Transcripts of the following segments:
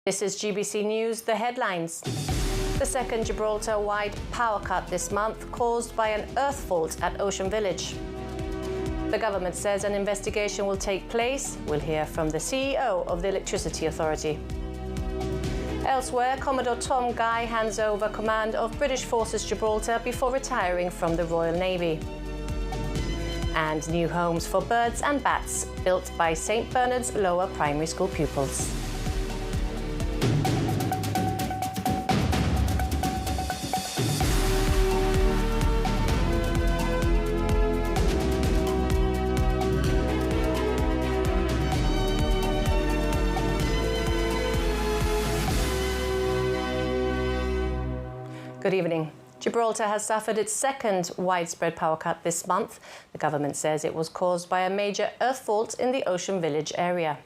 This is GBC News, the headlines. The second Gibraltar-wide power cut this month caused by an earth fault at Ocean Village. The government says an investigation will take place. We'll hear from the CEO of the Electricity Authority. Elsewhere, Commodore Tom Guy hands over command of British Forces Gibraltar before retiring from the Royal Navy. And new homes for birds and bats built by St Bernard's Lower Primary School pupils. Good evening. Gibraltar has suffered its second widespread power cut this month. The government says it was caused by a major earth fault in the Ocean Village area.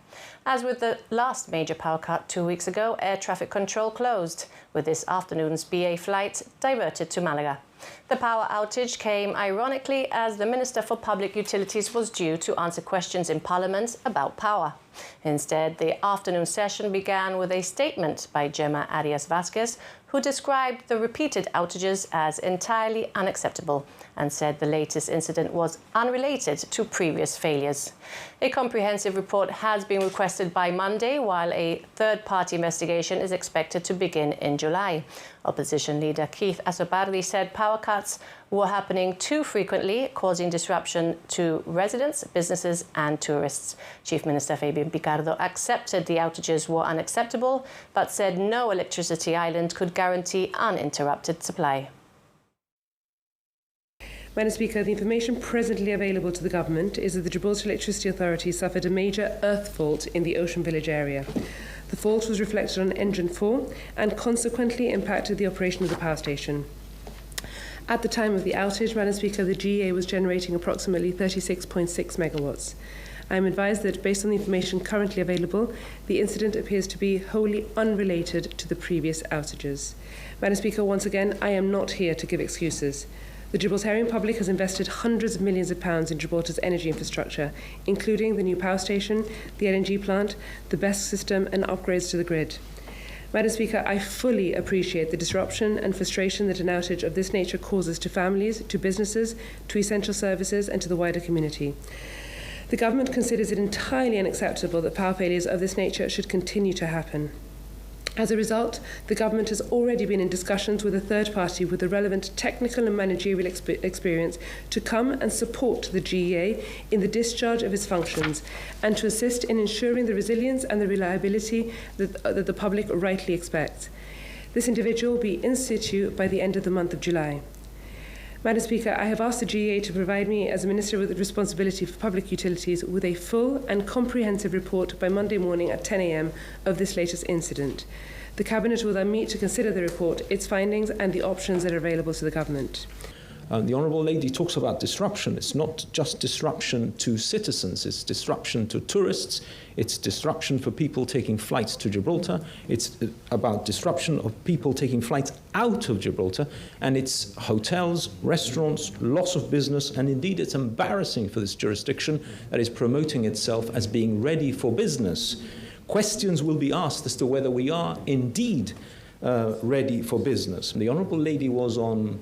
As with the last major power cut 2 weeks ago, air traffic control closed, with this afternoon's BA flight diverted to Malaga. The power outage came ironically as the Minister for Public Utilities was due to answer questions in Parliament about power. Instead, the afternoon session began with a statement by Gemma Arias Vázquez, who described the repeated outages as entirely unacceptable and said the latest incident was unrelated to previous failures. A comprehensive report has been requested by Monday, while a third-party investigation is expected to begin in July. Opposition leader Keith Asobardi said power cuts were happening too frequently, causing disruption to residents, businesses and tourists. Chief Minister Fabian Picardo accepted the outages were unacceptable, but said no electricity island could guarantee uninterrupted supply. Madam Speaker, the information presently available to the Government is that the Gibraltar Electricity Authority suffered a major earth fault in the Ocean Village area. The fault was reflected on Engine 4 and consequently impacted the operation of the power station. At the time of the outage, Madam Speaker, the GEA was generating approximately 36.6 megawatts. I am advised that, based on the information currently available, the incident appears to be wholly unrelated to the previous outages. Madam Speaker, once again, I am not here to give excuses. The Gibraltarian public has invested hundreds of millions of pounds in Gibraltar's energy infrastructure, including the new power station, the LNG plant, the BESS system and upgrades to the grid. Madam Speaker, I fully appreciate the disruption and frustration that an outage of this nature causes to families, to businesses, to essential services and to the wider community. The Government considers it entirely unacceptable that power failures of this nature should continue to happen. As a result, the Government has already been in discussions with a third party with the relevant technical and managerial experience to come and support the GEA in the discharge of its functions and to assist in ensuring the resilience and the reliability that the public rightly expects. This individual will be in situ by the end of the month of July. Madam Speaker, I have asked the GEA to provide me, as a Minister with responsibility for public utilities, with a full and comprehensive report by Monday morning at 10 a.m. of this latest incident. The Cabinet will then meet to consider the report, its findings and the options that are available to the Government. The Honourable Lady talks about disruption. It's not just disruption to citizens, it's disruption to tourists, it's disruption for people taking flights to Gibraltar, it's about disruption of people taking flights out of Gibraltar, and it's hotels, restaurants, loss of business, and indeed it's embarrassing for this jurisdiction that is promoting itself as being ready for business. Questions will be asked as to whether we are indeed ready for business. The Honourable Lady was on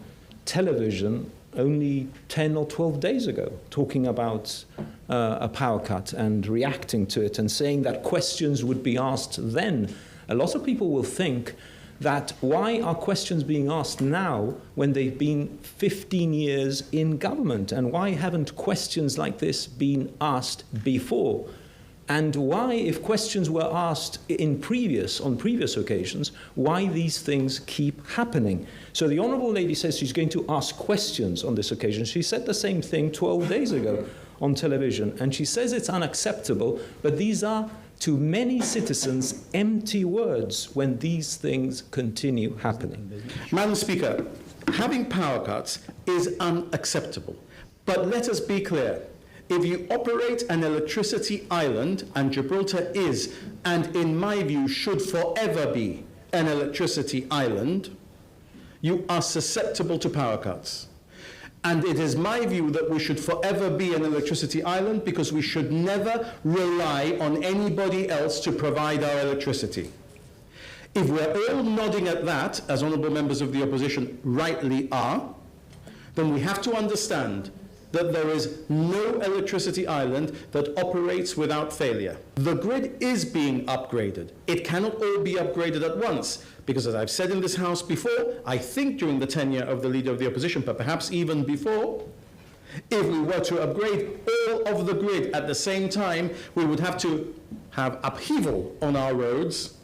television only 10 or 12 days ago, talking about a power cut and reacting to it and saying that questions would be asked then. A lot of people will think that why are questions being asked now when they've been 15 years in government, and why haven't questions like this been asked before? And why, if questions were asked on previous occasions, why these things keep happening. So the Honourable Lady says she's going to ask questions on this occasion. She said the same thing 12 days ago on television, and she says it's unacceptable, but these are, to many citizens, empty words when these things continue happening. Madam Speaker, having power cuts is unacceptable, but let us be clear. If you operate an electricity island, and Gibraltar is, and in my view should forever be, an electricity island, you are susceptible to power cuts. And it is my view that we should forever be an electricity island because we should never rely on anybody else to provide our electricity. If we're all nodding at that, as honourable members of the opposition rightly are, then we have to understand that there is no electricity island that operates without failure. The grid is being upgraded. It cannot all be upgraded at once, because as I've said in this House before, I think during the tenure of the Leader of the Opposition, but perhaps even before, if we were to upgrade all of the grid at the same time, we would have to have upheaval on our roads,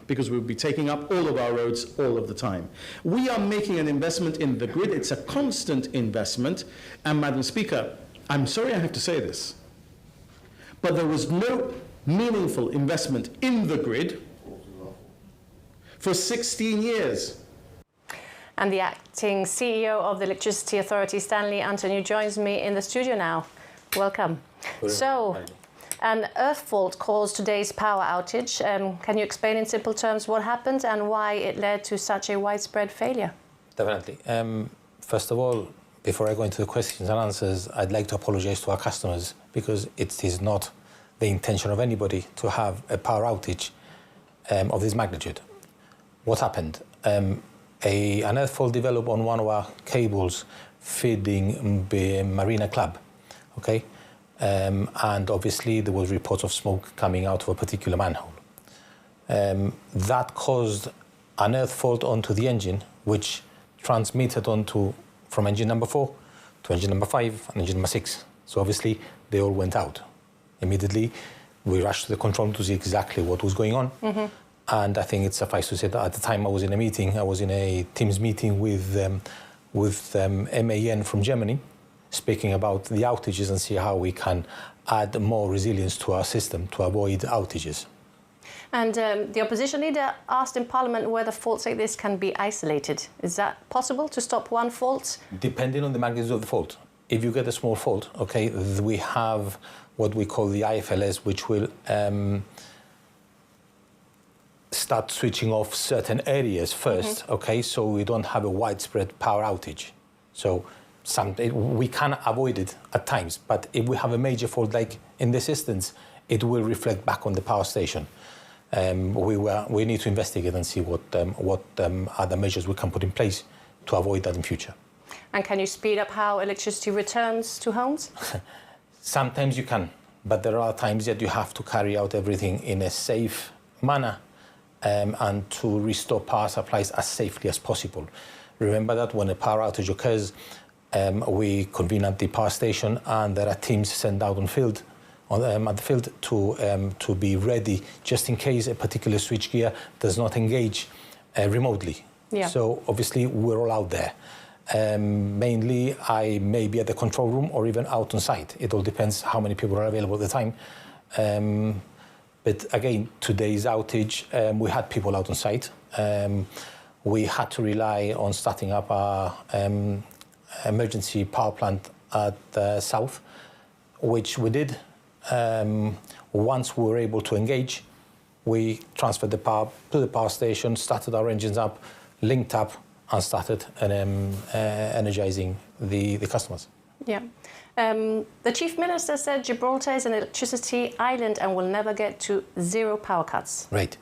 because we would be taking up all of our roads all of the time. We are making an investment in the grid. It's a constant investment. And Madam Speaker, I'm sorry I have to say this, but there was no meaningful investment in the grid for 16 years. And the acting CEO of the Electricity Authority, Stanley Antony, joins me in the studio now. Welcome. So, an earth fault caused today's power outage. Can you explain in simple terms what happened and why it led to such a widespread failure? Definitely. First of all, before I go into the questions and answers, I'd like to apologise to our customers, because it is not the intention of anybody to have a power outage of this magnitude. What happened? An earth fault developed on one of our cables feeding the Marina Club, okay? And obviously there was reports of smoke coming out of a particular manhole. That caused an earth fault onto the engine, which transmitted from engine number 4 to engine number 5 and engine number 6. So obviously they all went out. Immediately we rushed to the control room to see exactly what was going on. Mm-hmm. And I think it's suffice to say that at the time I was in a Teams meeting with MAN from Germany, speaking about the outages and see how we can add more resilience to our system to avoid outages. And the opposition leader asked in Parliament whether faults like this can be isolated. Is that possible to stop one fault? Depending on the magnitude of the fault. If you get a small fault, okay, we have what we call the IFLS, which will start switching off certain areas first, mm-hmm. okay, so we don't have a widespread power outage. So we can avoid it at times, but if we have a major fault, like in this instance, it will reflect back on the power station. We need to investigate and see what other measures we can put in place to avoid that in future. And can you speed up how electricity returns to homes? Sometimes you can, but there are times that you have to carry out everything in a safe manner and to restore power supplies as safely as possible. Remember that when a power outage occurs, we convene at the power station, and there are teams sent out at the field to be ready just in case a particular switchgear does not engage remotely. Yeah. So obviously we're all out there. Mainly I may be at the control room or even out on site. It all depends how many people are available at the time. But again, today's outage, we had people out on site. We had to rely on starting up our emergency power plant at south, which we did. Once we were able to engage, we transferred the power to the power station, started our engines up, linked up, and started energizing the customers. Yeah. The Chief Minister said Gibraltar is an electricity island and will never get to zero power cuts. Right.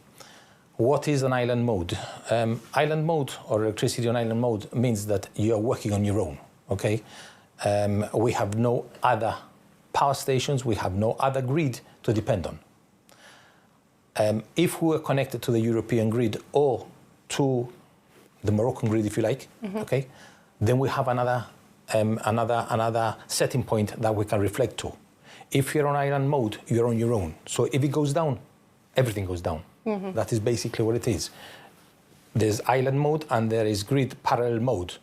What is an island mode? Island mode, or electricity on island mode, means that you are working on your own, okay? We have no other power stations, we have no other grid to depend on. If we were connected to the European grid or to the Moroccan grid, if you like, mm-hmm. okay, then we have another setting point that we can reflect to. If you're on island mode, you're on your own. So if it goes down, everything goes down. Mm-hmm. That is basically what it is. There's island mode and there is grid parallel mode,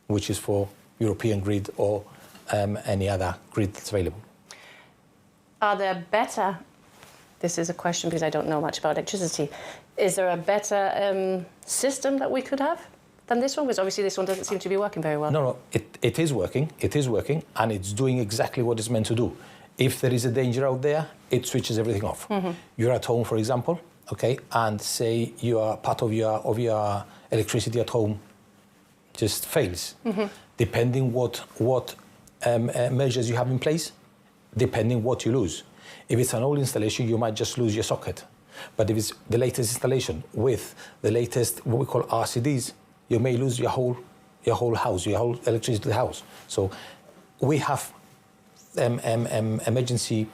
which is for European grid or any other grid that's available. Are there better, this is a question because I don't know much about electricity, is there a better system that we could have than this one? Because obviously this one doesn't seem to be working very well. No, it is working, and it's doing exactly what it's meant to do. If there is a danger out there, it switches everything off. Mm-hmm. You're at home, for example, okay, and say you are part of your electricity at home just fails. Mm-hmm. Depending what measures you have in place, depending what you lose. If it's an old installation, you might just lose your socket. But if it's the latest installation with the latest, what we call RCDs, you may lose your whole house, your whole electricity to the house. So we have emergency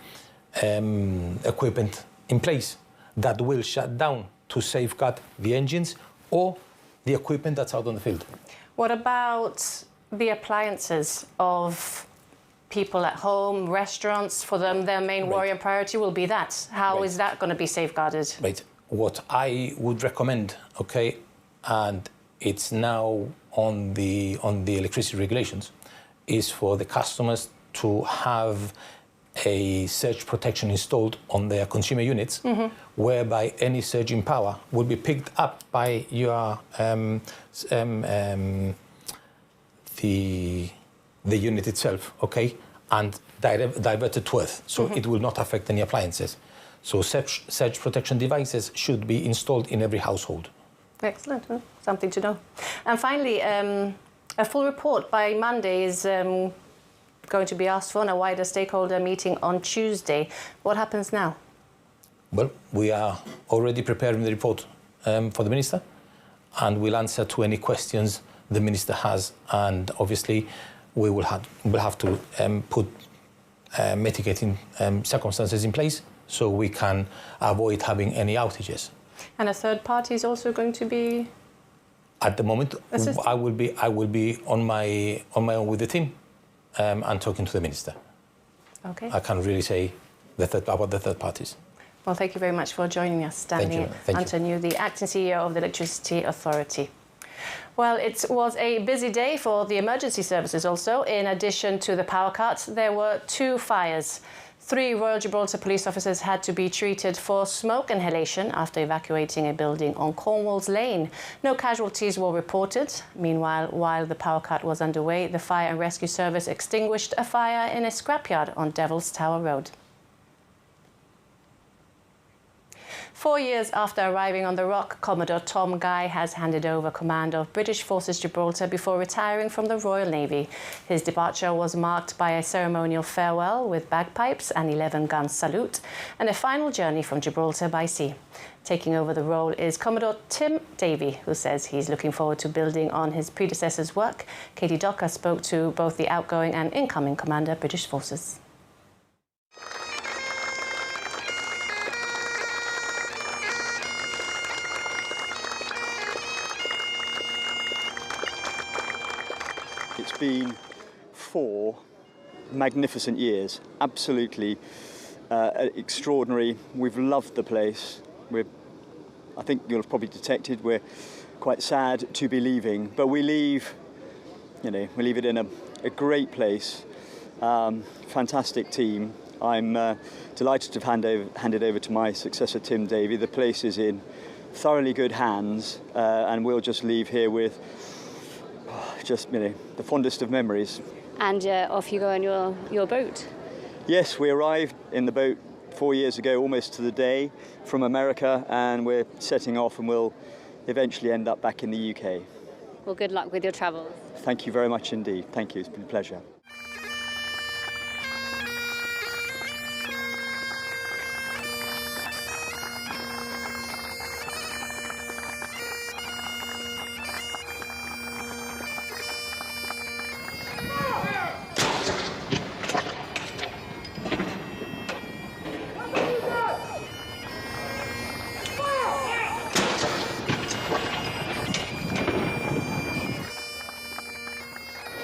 equipment in place that will shut down to safeguard the engines or the equipment that's out on the field. What about the appliances of people at home, restaurants? For them, their main worry and priority will be that. How is that going to be safeguarded? Right. What I would recommend, okay, and it's now on the electricity regulations, is for the customers to have a surge protection installed on their consumer units, whereby any surge in power will be picked up by your the unit itself, okay, and diverted to earth, so it will not affect any appliances. So surge protection devices should be installed in every household. Excellent, something to know. And finally, a full report by Monday is going to be asked for in a wider stakeholder meeting on Tuesday. What happens now? Well, we are already preparing the report for the Minister, and we'll answer to any questions the Minister has, and obviously we'll have to put mitigating circumstances in place so we can avoid having any outages. And a third party is also going to be... At the moment, I will be on my own with the team and talking to the Minister. Okay. I can't really say about the third parties. Well, thank you very much for joining us, Stanley Antoniou, the Acting CEO of the Electricity Authority. Well, it was a busy day for the emergency services also. In addition to the power cut, there were 2 fires. 3 Royal Gibraltar police officers had to be treated for smoke inhalation after evacuating a building on Cornwall's Lane. No casualties were reported. Meanwhile, while the power cut was underway, the fire and rescue service extinguished a fire in a scrapyard on Devil's Tower Road. 4 years after arriving on the Rock, Commodore Tom Guy has handed over command of British Forces Gibraltar before retiring from the Royal Navy. His departure was marked by a ceremonial farewell with bagpipes, an 11-gun salute, and a final journey from Gibraltar by sea. Taking over the role is Commodore Tim Davey, who says he's looking forward to building on his predecessor's work. Katie Docker spoke to both the outgoing and incoming Commander, British Forces. It's been 4 magnificent years, absolutely extraordinary. We've loved the place. I think you'll have probably detected we're quite sad to be leaving, but we leave it in a great place, fantastic team. I'm delighted to have handed over to my successor, Tim Davey. The place is in thoroughly good hands, and we'll just leave here with the fondest of memories. And off you go on your boat. Yes, we arrived in the boat 4 years ago, almost to the day, from America, and we're setting off and we'll eventually end up back in the UK. Well, good luck with your travels. Thank you very much indeed. Thank you, it's been a pleasure.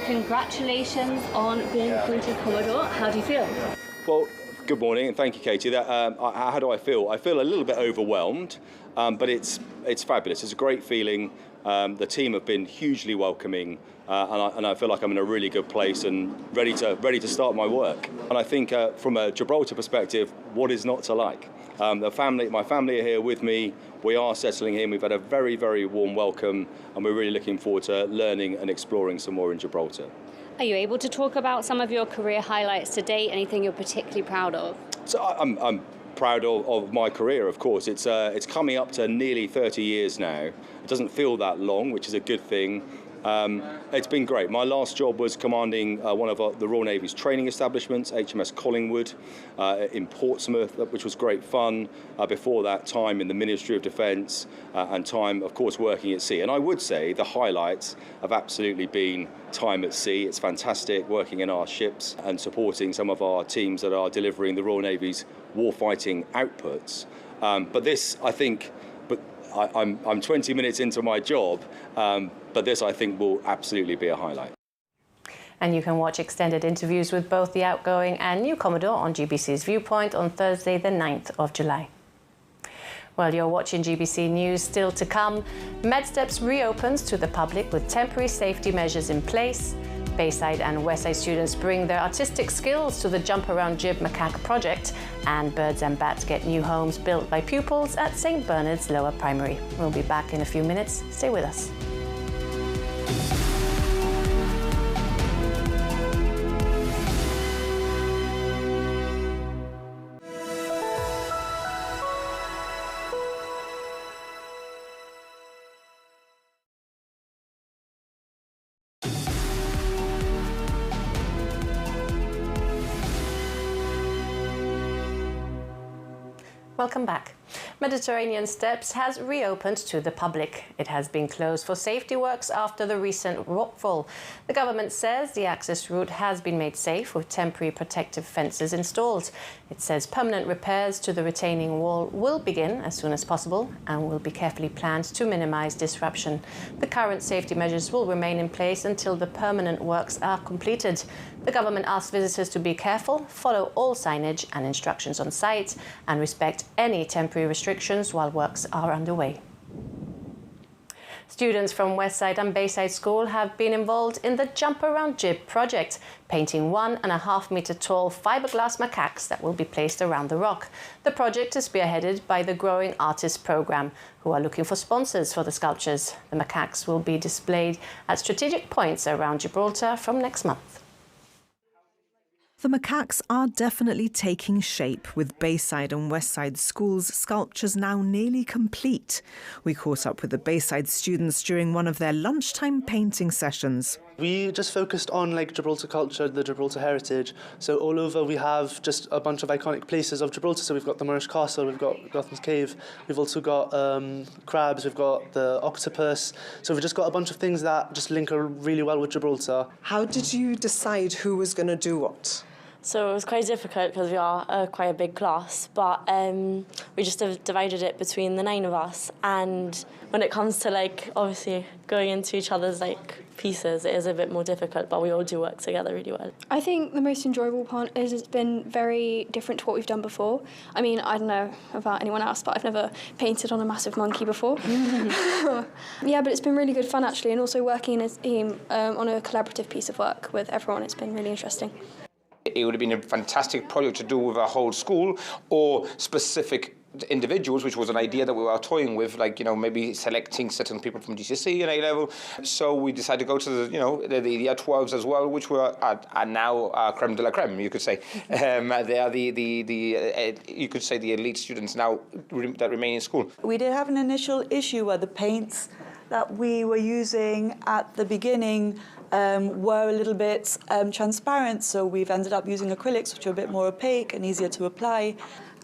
Congratulations on being appointed Commodore. How do you feel? Well, good morning and thank you, Katie. How do I feel? I feel a little bit overwhelmed, but it's fabulous. It's a great feeling. The team have been hugely welcoming, and I feel like I'm in a really good place and ready to start my work. And I think from a Gibraltar perspective, what is not to like? My family are here with me. We are settling in. We've had a very, very warm welcome, and we're really looking forward to learning and exploring some more in Gibraltar. Are you able to talk about some of your career highlights to date? Anything you're particularly proud of? So I'm proud of my career, of course. It's coming up to nearly 30 years now. It doesn't feel that long, which is a good thing. It's been great. My last job was commanding one of the Royal Navy's training establishments, HMS Collingwood, in Portsmouth, which was great fun. Before that, time in the Ministry of Defence and time, of course, working at sea. And I would say the highlights have absolutely been time at sea. It's fantastic working in our ships and supporting some of our teams that are delivering the Royal Navy's warfighting outputs. But this, I think, I'm 20 minutes into my job, but this, I think, will absolutely be a highlight. And you can watch extended interviews with both the outgoing and new Commodore on GBC's Viewpoint on Thursday, the 9th of July. Well, you're watching GBC News. Still to come, MedSteps reopens to the public with temporary safety measures in place. Bayside and Westside students bring their artistic skills to the Jump Around Jib Macaque project, and birds and bats get new homes built by pupils at St Bernard's Lower Primary. We'll be back in a few minutes. Stay with us. Welcome back. Mediterranean Steps has reopened to the public. It has been closed for safety works after the recent rockfall. The government says the access route has been made safe with temporary protective fences installed. It says permanent repairs to the retaining wall will begin as soon as possible and will be carefully planned to minimise disruption. The current safety measures will remain in place until the permanent works are completed. The government asks visitors to be careful, follow all signage and instructions on site, and respect any temporary restrictions while works are underway. Students from Westside and Bayside School have been involved in the Jump Around Jib project, painting 1.5 metre tall fiberglass macaques that will be placed around the rock. The project is spearheaded by the Growing Artists Programme, who are looking for sponsors for the sculptures. The macaques will be displayed at strategic points around Gibraltar from next month. The macaques are definitely taking shape, with Bayside and Westside schools' sculptures now nearly complete. We caught up with the Bayside students during one of their lunchtime painting sessions. We just focused on Gibraltar culture, the Gibraltar heritage. So all over we have just a bunch of iconic places of Gibraltar. So we've got the Moorish Castle, we've got Gotham's Cave, we've also got crabs, we've got the octopus. So we've just got a bunch of things that just link really well with Gibraltar. How did you decide who was going to do what? So it was quite difficult because we are quite a big class, but we just have divided it between the 9 of us. And when it comes to obviously going into each other's pieces, it is a bit more difficult, but we all do work together really well. I think the most enjoyable part is it's been very different to what we've done before. I mean, I don't know about anyone else, but I've never painted on a massive monkey before. Yeah, but it's been really good fun actually, and also working as a team on a collaborative piece of work with everyone. It's been really interesting. It would have been a fantastic project to do with our whole school or specific individuals, which was an idea that we were toying with, maybe selecting certain people from GCSE and A-level. So we decided to go to the year 12s as well, which were are now creme de la creme, you could say. They are you could say the elite students now that remain in school. We did have an initial issue where the paints that we were using at the beginning were a little bit transparent, so we've ended up using acrylics, which are a bit more opaque and easier to apply.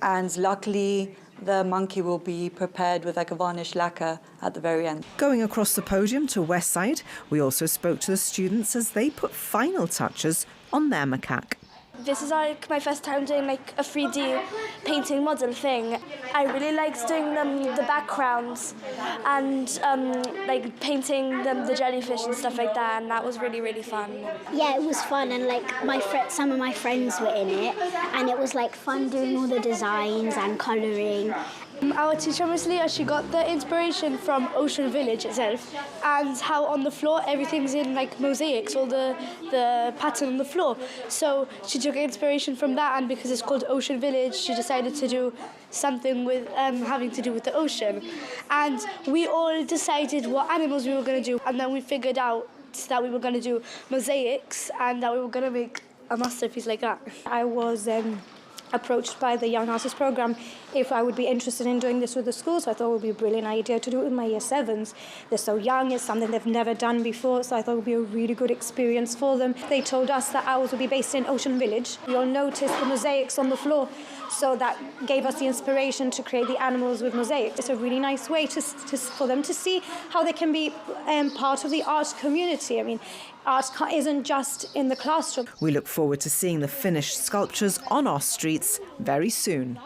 And luckily, the monkey will be prepared with a varnish lacquer at the very end. Going across the podium to Westside, we also spoke to the students as they put final touches on their macaque. This is my first time doing a 3D painting model thing. I really liked doing the backgrounds and painting the jellyfish and stuff like that, and that was really, really fun. Yeah, it was fun, and some of my friends were in it, and it was fun doing all the designs and colouring. Our teacher, Miss Leah, she got the inspiration from Ocean Village itself, and how on the floor everything's in mosaics, all the pattern on the floor. So she took inspiration from that, and because it's called Ocean Village, she decided to do something with having to do with the ocean. And we all decided what animals we were going to do, and then we figured out that we were going to do mosaics and that we were going to make a masterpiece like that. I was approached by the Young Artists Programme if I would be interested in doing this with the school, so I thought it would be a brilliant idea to do it with my Year 7s. They're so young, it's something they've never done before, so I thought it would be a really good experience for them. They told us that ours would be based in Ocean Village. You'll notice the mosaics on the floor, so that gave us the inspiration to create the animals with mosaics. It's a really nice way for them to see how they can be part of the art community. I mean, art isn't just in the classroom. We look forward to seeing the finished sculptures on our streets very soon.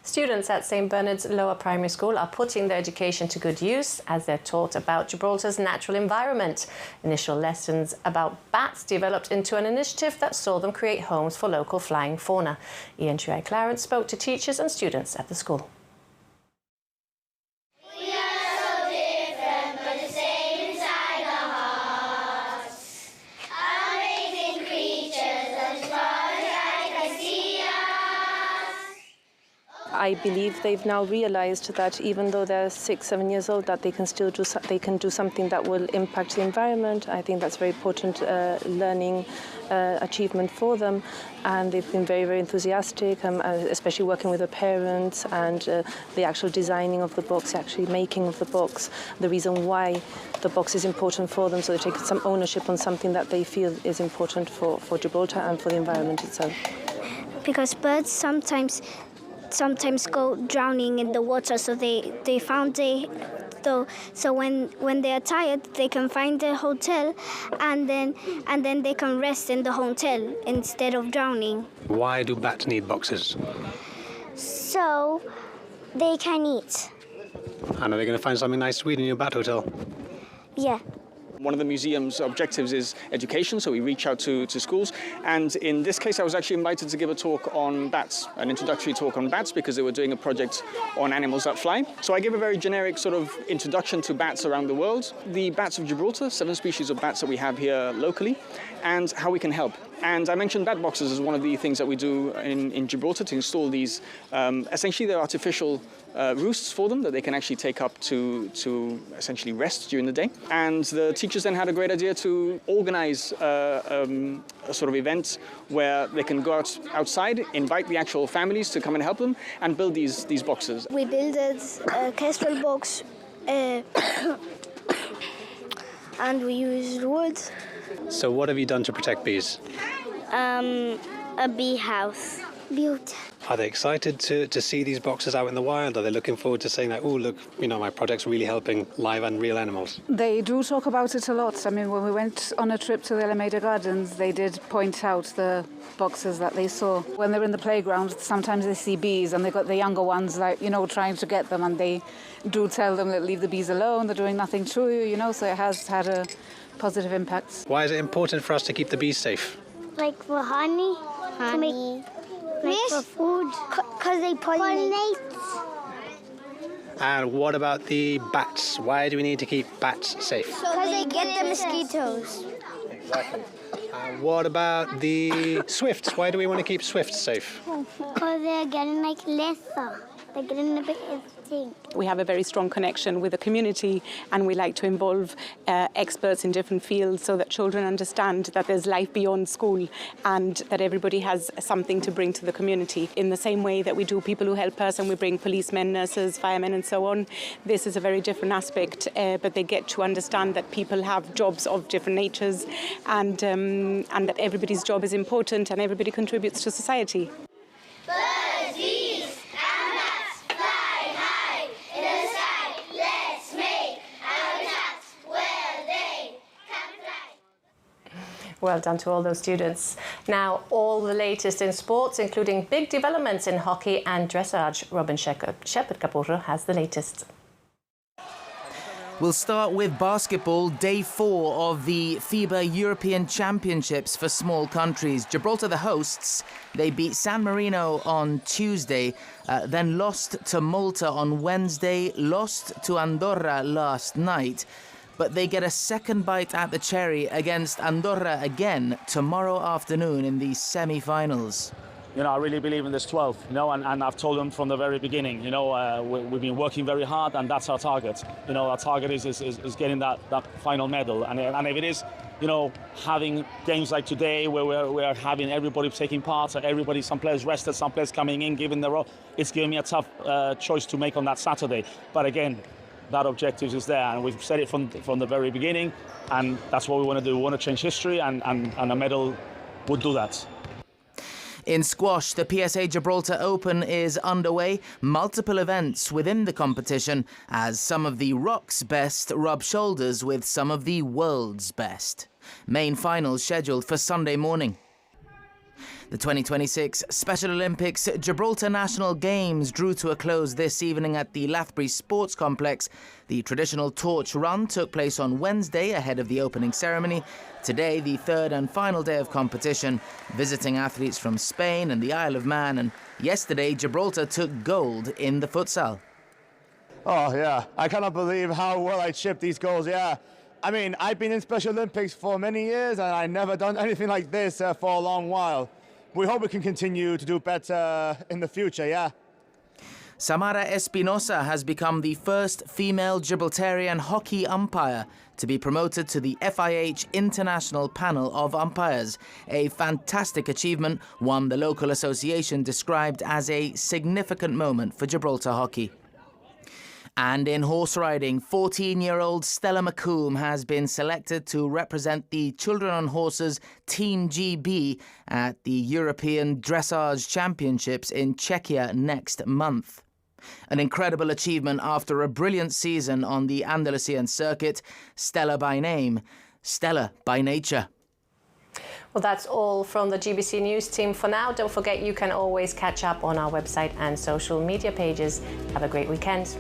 Students at St Bernard's Lower Primary School are putting their education to good use as they're taught about Gibraltar's natural environment. Initial lessons about bats developed into an initiative that saw them create homes for local flying fauna. Ian Triay-Clarence spoke to teachers and students at the school. I believe they've now realised that even though they're 6-7 years old, that they can still do something that will impact the environment. I think that's a very important learning achievement for them, and they've been very, very enthusiastic, especially working with the parents and the actual designing of the box, actually making of the box, the reason why the box is important for them, so they take some ownership on something that they feel is important for Gibraltar and for the environment itself. Because birds sometimes go drowning in the water, so so when they are tired, they can find a hotel, and then they can rest in the hotel instead of drowning. Why do bats need boxes? So they can eat. And are they going to find something nice to eat in your bat hotel? Yeah. One of the museum's objectives is education, so we reach out to schools. And in this case, I was actually invited to give a talk on bats, an introductory talk on bats, because they were doing a project on animals that fly. So I gave a very generic sort of introduction to bats around the world, the bats of Gibraltar, 7 species of bats that we have here locally, and how we can help. And I mentioned bat boxes as one of the things that we do in Gibraltar to install these. Essentially, they're artificial roosts for them that they can actually take up to essentially rest during the day. And the teachers then had a great idea to organize a sort of event where they can go outside, invite the actual families to come and help them, and build these boxes. We built a kestrel box, and we used wood. So what have you done to protect bees? A bee house. Built. Are they excited to see these boxes out in the wild? Are they looking forward to saying, like, oh, look, my project's really helping live and real animals? They do talk about it a lot. I mean, when we went on a trip to the Alameda Gardens, they did point out the boxes that they saw. When they're in the playground, sometimes they see bees, and they've got the younger ones, like, trying to get them, and they do tell them that leave the bees alone, they're doing nothing to you, so it has had a positive impact. Why is it important for us to keep the bees safe? Like for honey. Like for food. Because they pollinate. And what about the bats? Why do we need to keep bats safe? Because they get the mosquitoes. Exactly. What about the swifts? Why do we want to keep swifts safe? Because they're getting lesser. They're getting a bit extinct. We have a very strong connection with the community, and we like to involve experts in different fields so that children understand that there's life beyond school and that everybody has something to bring to the community. In the same way that we do people who help us, and we bring policemen, nurses, firemen and so on, this is a very different aspect, but they get to understand that people have jobs of different natures, and that everybody's job is important and everybody contributes to society. Well done to all those students. Now, all the latest in sports, including big developments in hockey and dressage. Robin Shepherd-Capurro has the latest. We'll start with basketball, day 4 of the FIBA European Championships for small countries. Gibraltar, the hosts, they beat San Marino on Tuesday, then lost to Malta on Wednesday, lost to Andorra last night. But they get a second bite at the cherry against Andorra again tomorrow afternoon in the semi-finals. you know, I really believe in this 12, you know, and I've told them from the very beginning, you know, we've been working very hard, and that's our target. You know, our target is getting that final medal, and if it is, you know, having games like today where we're having everybody taking part, some players rested, some players coming in, giving their role, it's giving me a tough choice to make on that Saturday. But again, that objective is there, and we've said it from the very beginning, and that's what we want to do. We want to change history, and a medal would do that. In squash, the PSA Gibraltar Open is underway. Multiple events within the competition as some of the rock's best rub shoulders with some of the world's best. Main finals scheduled for Sunday morning. The 2026 Special Olympics Gibraltar National Games drew to a close this evening at the Lathbury Sports Complex. The traditional torch run took place on Wednesday ahead of the opening ceremony. Today, the third and final day of competition, visiting athletes from Spain and the Isle of Man, and yesterday Gibraltar took gold in the futsal. Oh yeah, I cannot believe how well I chipped these goals, yeah. I mean, I've been in Special Olympics for many years and I've never done anything like this for a long while. We hope we can continue to do better in the future, yeah. Samara Espinosa has become the first female Gibraltarian hockey umpire to be promoted to the FIH International Panel of Umpires. A fantastic achievement, one the local association described as a significant moment for Gibraltar hockey. And in horse riding, 14-year-old Stella McComb has been selected to represent the Children on Horses Team GB at the European Dressage Championships in Czechia next month. An incredible achievement after a brilliant season on the Andalusian circuit. Stella by name, Stella by nature. Well, that's all from the GBC News team for now. Don't forget, you can always catch up on our website and social media pages. Have a great weekend.